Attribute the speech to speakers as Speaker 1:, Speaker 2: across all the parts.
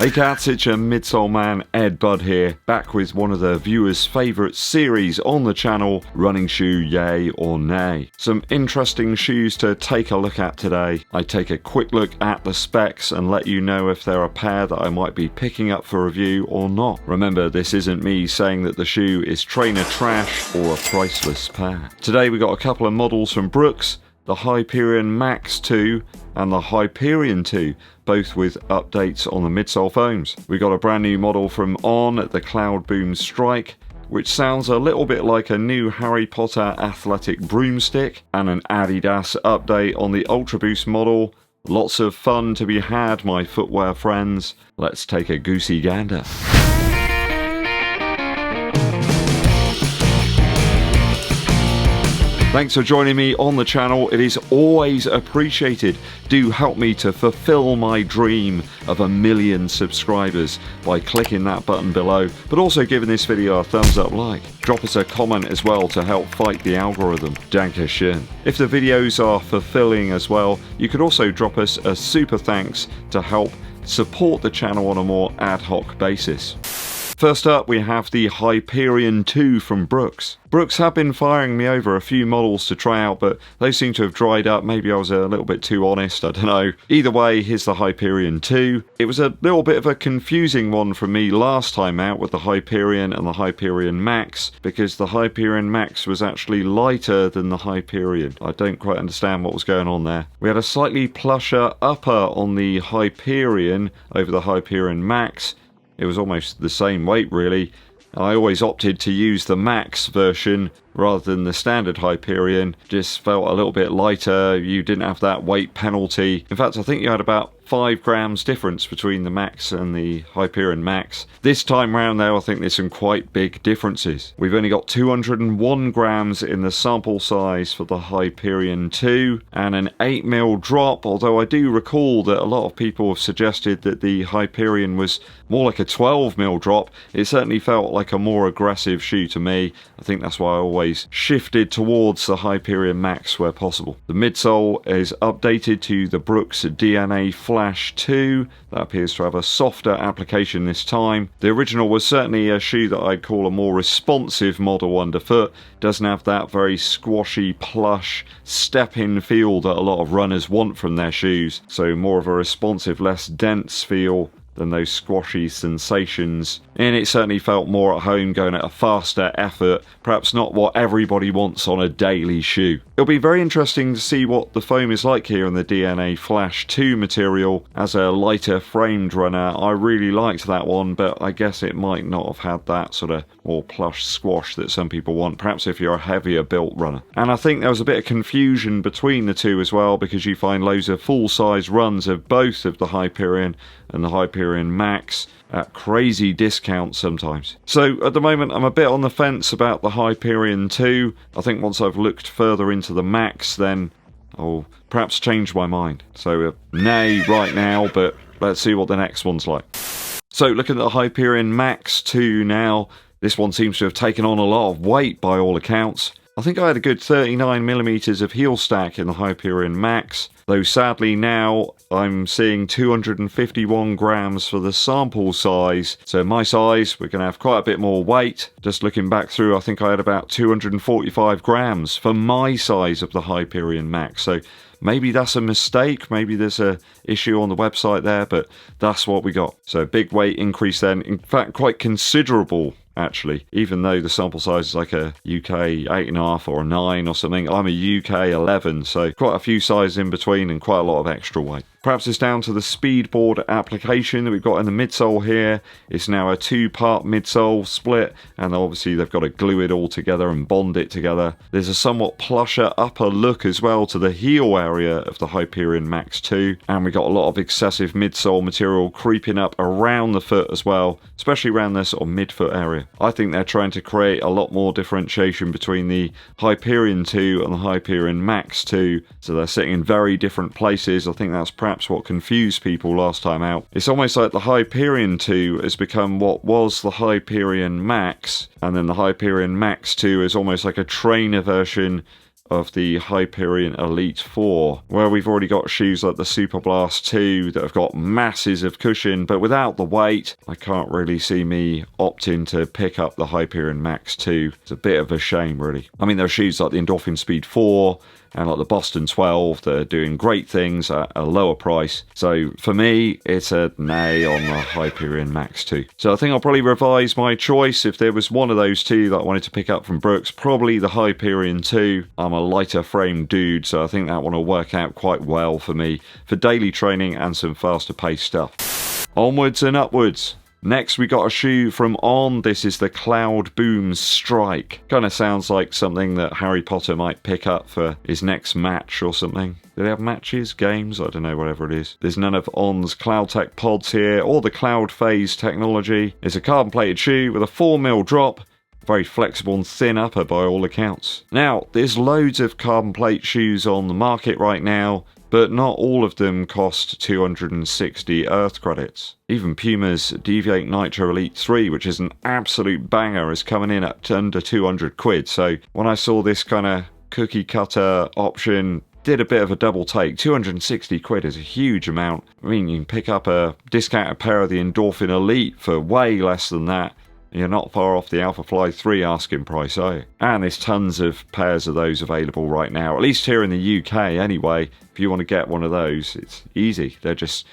Speaker 1: Hey cats, it's your midsole man EDDBUD here, back with one of the viewers' favourite series on the channel, Running Shoe Yay or Nay. Some interesting shoes to take a look at today. I take a quick look at the specs and let you know if they're a pair that I might be picking up for review or not. Remember, this isn't me saying that the shoe is trainer trash or a priceless pair. Today we got a couple of models from Brooks, the Hyperion Max 2 and the Hyperion 2, both with updates on the midsole foams. We got a brand new model from On, the CLOUDBOOM Strike, which sounds a little bit like a new Harry Potter athletic broomstick, and an ADIDAS update on the ULTRABOOST model. Lots of fun to be had, my footwear friends. Let's take a goosey gander. Thanks for joining me on the channel. It is always appreciated. Do help me to fulfill my dream of 1 million subscribers by clicking that button below, but also giving this video a thumbs up like. Drop us a comment as well to help fight the algorithm. Dankeschön. If the videos are fulfilling as well, you could also drop us a super thanks to help support the channel on a more ad hoc basis. First up, we have the Hyperion 2 from Brooks. Brooks have been firing me over a few models to try out, but those seem to have dried up. Maybe I was a little bit too honest, I don't know. Either way, here's the Hyperion 2. It was a little bit of a confusing one for me last time out with the Hyperion and the Hyperion Max, because the Hyperion Max was actually lighter than the Hyperion. I don't quite understand what was going on there. We had a slightly plusher upper on the Hyperion over the Hyperion Max. It was almost the same weight really. I always opted to use the Max version rather than the standard Hyperion. Just felt a little bit lighter. You didn't have that weight penalty. In fact, I think you had about 5 grams difference between the Max and the Hyperion Max. This time round though, I think there's some quite big differences. We've only got 201 grams in the sample size for the Hyperion 2 and an 8mm drop, although I do recall that a lot of people have suggested that the Hyperion was more like a 12mm drop. It certainly felt like a more aggressive shoe to me. I think that's why I always shifted towards the Hyperion Max where possible. The midsole is updated to the Brooks DNA Flash 2. That appears to have a softer application this time. The original was certainly a shoe that I'd call a more responsive model underfoot. Doesn't have that very squashy, plush, step-in feel that a lot of runners want from their shoes. So more of a responsive, less dense feel than those squashy sensations, and it certainly felt more at home going at a faster effort, perhaps not what everybody wants on a daily shoe. It'll be very interesting to see what the foam is like here in the DNA Flash 2 material as a lighter framed runner. I really liked that one, but I guess it might not have had that sort of more plush squash that some people want, perhaps if you're a heavier built runner. And I think there was a bit of confusion between the two as well, because you find loads of full-size runs of both of the Hyperion and the Hyperion Max at crazy discounts sometimes. So at the moment I'm a bit on the fence about the Hyperion 2. I think once I've looked further into the Max, then I'll perhaps change my mind. So nay right now, but let's see what the next one's like. So looking at the Hyperion Max 2 now, this one seems to have taken on a lot of weight by all accounts. I think I had a good 39mm of heel stack in the Hyperion Max, though sadly now I'm seeing 251 grams for the sample size. So my size, we're going to have quite a bit more weight. Just looking back through, I think I had about 245 grams for my size of the Hyperion Max. So maybe that's a mistake, maybe there's a issue on the website there, but that's what we got. So big weight increase then, in fact quite considerable actually, even though the sample size is like a UK 8.5 or a 9 or something. I'm a UK 11, so quite a few sizes in between and quite a lot of extra weight. Perhaps it's down to the speedboard application that we've got in the midsole here. It's now a 2-part midsole split, and obviously they've got to glue it all together and bond it together. There's a somewhat plusher upper look as well to the heel area of the Hyperion Max 2, and we've got a lot of excessive midsole material creeping up around the foot as well, especially around the sort of midfoot area. I think they're trying to create a lot more differentiation between the Hyperion 2 and the Hyperion Max 2, so they're sitting in very different places. I think that's perhaps what confused people last time out. It's almost like the Hyperion 2 has become what was the Hyperion Max, and then the Hyperion Max 2 is almost like a trainer version of the Hyperion Elite 4, where we've already got shoes like the Super Blast 2 that have got masses of cushion, but without the weight, I can't really see me opting to pick up the Hyperion Max 2. It's a bit of a shame, really. I mean, there are shoes like the Endorphin Speed 4 and like the Boston 12 that are doing great things at a lower price. So for me, it's a nay on the Hyperion Max 2. So I think I'll probably revise my choice. If there was one of those two that I wanted to pick up from Brooks, probably the Hyperion 2. I'm a lighter frame dude, so I think that one will work out quite well for me for daily training and some faster paced stuff. Onwards and upwards. Next, we got a shoe from On. This is the CLOUDBOOM Strike. Kind of sounds like something that Harry Potter might pick up for his next match or something. Do they have matches? Games? I don't know, whatever it is. There's none of On's CloudTech pods here, or the Cloud Phase technology. It's a carbon-plated shoe with a 4mm drop. Very flexible and thin upper by all accounts. Now, there's loads of carbon plate shoes on the market right now, but not all of them cost 260 Earth credits. Even Puma's Deviate Nitro Elite 3, which is an absolute banger, is coming in at under 200 quid. So when I saw this kind of cookie cutter option, did a bit of a double take. 260 quid is a huge amount. I mean, you can pick up a discounted pair of the Endorphin Elite for way less than that. You're not far off the Alphafly 3 asking price, are you? And there's tons of pairs of those available right now, at least here in the UK anyway. If you want to get one of those, it's easy. They're just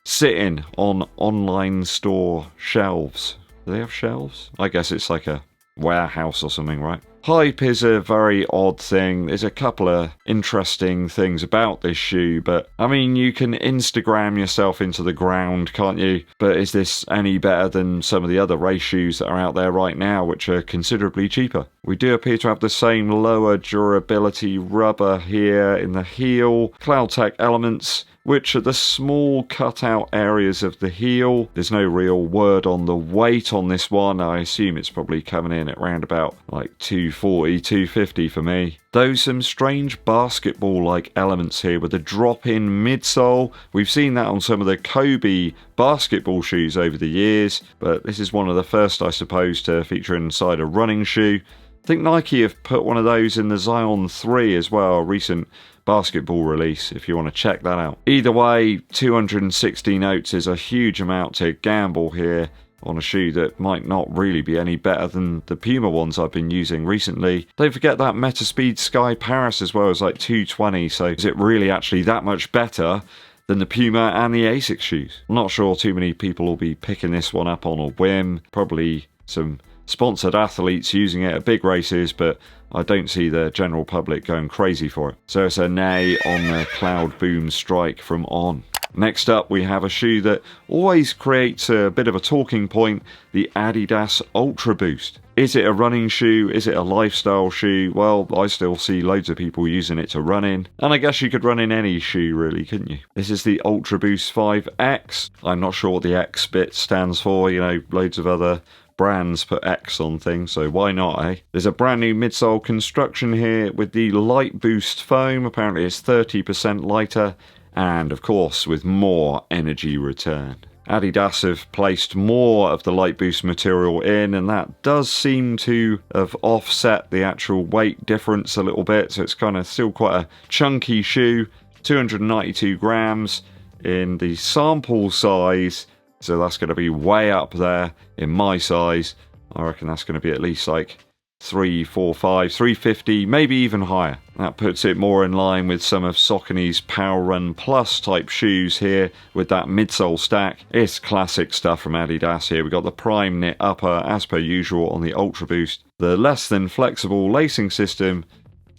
Speaker 1: sitting on online store shelves. Do they have shelves? I guess it's like a warehouse or something, right? Hype is a very odd thing. There's a couple of interesting things about this shoe, but I mean, you can Instagram yourself into the ground, can't you? But is this any better than some of the other race shoes that are out there right now, which are considerably cheaper? We do appear to have the same lower durability rubber here in the heel, CloudTech elements, which are the small cutout areas of the heel. There's no real word on the weight on this one. I assume it's probably coming in at around about like 240, 250 for me. Though some strange basketball-like elements here with a drop-in midsole. We've seen that on some of the Kobe basketball shoes over the years, but this is one of the first, I suppose, to feature inside a running shoe. I think Nike have put one of those in the Zion 3 as well, a recent basketball release, if you want to check that out. Either way, 260 notes is a huge amount to gamble here on a shoe that might not really be any better than the Puma ones I've been using recently. Don't forget that Metaspeed Sky Paris as well is like 220, so is it really actually that much better than the Puma and the Asics shoes? I'm not sure too many people will be picking this one up on a whim. Probably some sponsored athletes using it at big races, but I don't see the general public going crazy for it. So it's a nay on the CLOUDBOOM Strike from On. Next up, we have a shoe that always creates a bit of a talking point, the ADIDAS ULTRABOOST. Is it a running shoe? Is it a lifestyle shoe? Well, I still see loads of people using it to run in, and I guess you could run in any shoe really, couldn't you? This is the ULTRABOOST 5X. I'm not sure what the X bit stands for, you know, loads of other brands put X on things, so why not, eh? There's a brand new midsole construction here with the Light Boost foam. Apparently it's 30% lighter, and of course with more energy return. Adidas have placed more of the Light Boost material in, and that does seem to have offset the actual weight difference a little bit, so it's kind of still quite a chunky shoe. 292 grams in the sample size, so that's going to be way up there in my size. I reckon that's going to be at least like 345, 350, maybe even higher. That puts it more in line with some of Saucony's Power Run Plus type shoes here with that midsole stack. It's classic stuff from Adidas here. We've got the prime knit upper as per usual on the ULTRABOOST, the less than flexible lacing system,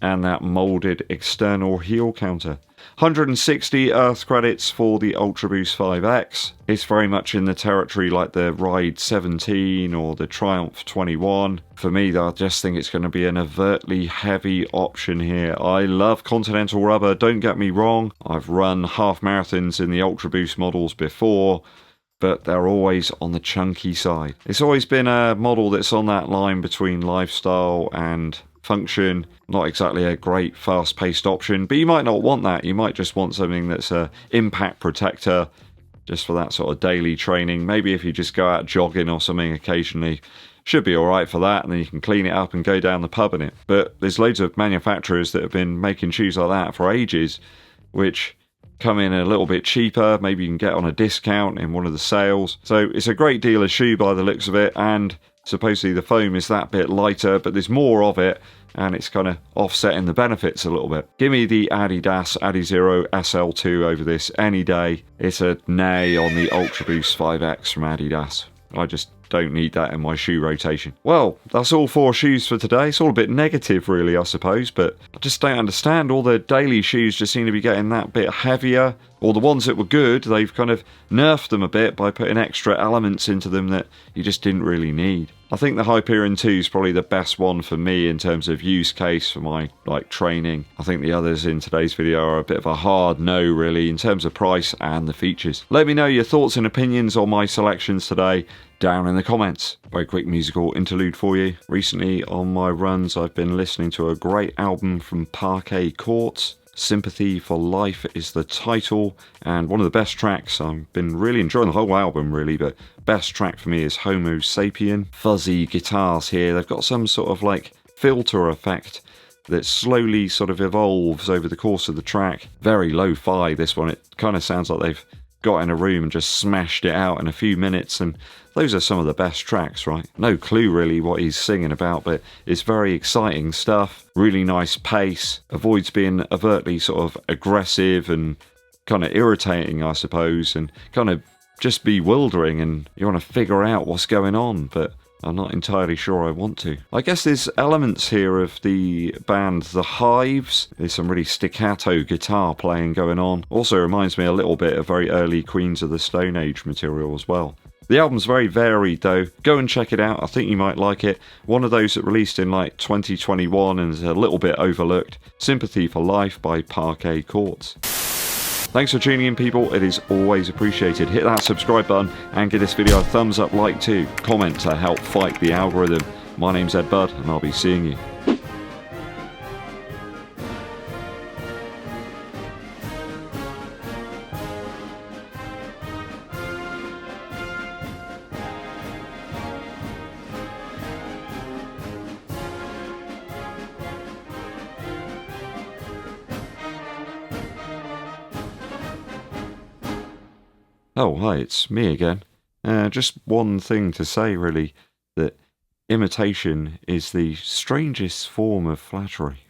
Speaker 1: and that moulded external heel counter. 160 Earth credits for the ULTRABOOST 5X. It's very much in the territory like the Ride 17 or the Triumph 21. For me, I just think it's going to be an overtly heavy option here. I love Continental rubber, don't get me wrong. I've run half marathons in the ULTRABOOST models before, but they're always on the chunky side. It's always been a model that's on that line between lifestyle and function. Not exactly a great fast-paced option, but you might not want that. You might just want something that's a impact protector, just for that sort of daily training. Maybe if you just go out jogging or something occasionally, should be alright for that, and then you can clean it up and go down the pub in it. But there's loads of manufacturers that have been making shoes like that for ages, which come in a little bit cheaper. Maybe you can get on a discount in one of the sales. So it's a great deal of shoe by the looks of it, and supposedly the foam is that bit lighter, but there's more of it, and it's kind of offsetting the benefits a little bit. Give me the ADIDAS Adizero SL2 over this any day. It's a nay on the UltraBoost 5X from Adidas. I just don't need that in my shoe rotation. Well, that's all 4 shoes for today. It's all a bit negative really, I suppose, but I just don't understand. All the daily shoes just seem to be getting that bit heavier. Or the ones that were good, they've kind of nerfed them a bit by putting extra elements into them that you just didn't really need. I think the Hyperion 2 is probably the best one for me in terms of use case for my training. I think the others in today's video are a bit of a hard no really in terms of price and the features. Let me know your thoughts and opinions on my selections today down in the comments. Very quick musical interlude for you. Recently on my runs I've been listening to a great album from Parquet Courts. Sympathy for Life is the title, and one of the best tracks. I've been really enjoying the whole album really, but best track for me is Homo Sapien. Fuzzy guitars here. They've got some sort of like filter effect that slowly sort of evolves over the course of the track. Very lo-fi this one. It kind of sounds like they've got in a room and just smashed it out in a few minutes, and those are some of the best tracks, right? No clue really what he's singing about, but it's very exciting stuff. Really nice pace, avoids being overtly sort of aggressive and kind of irritating, I suppose, and kind of just bewildering, and you want to figure out what's going on, but I'm not entirely sure I want to. I guess there's elements here of the band The Hives. There's some really staccato guitar playing going on. Also reminds me a little bit of very early Queens of the Stone Age material as well. The album's very varied though. Go and check it out. I think you might like it. One of those that released in like 2021 and is a little bit overlooked. Sympathy for Life by Parquet Courts. Thanks for tuning in, people. It is always appreciated. Hit that subscribe button and give this video a thumbs up like too. Comment to help fight the algorithm. My name's EDDBUD and I'll be seeing you. Oh, hi, it's me again. Just one thing to say, really, that imitation is the strangest form of flattery.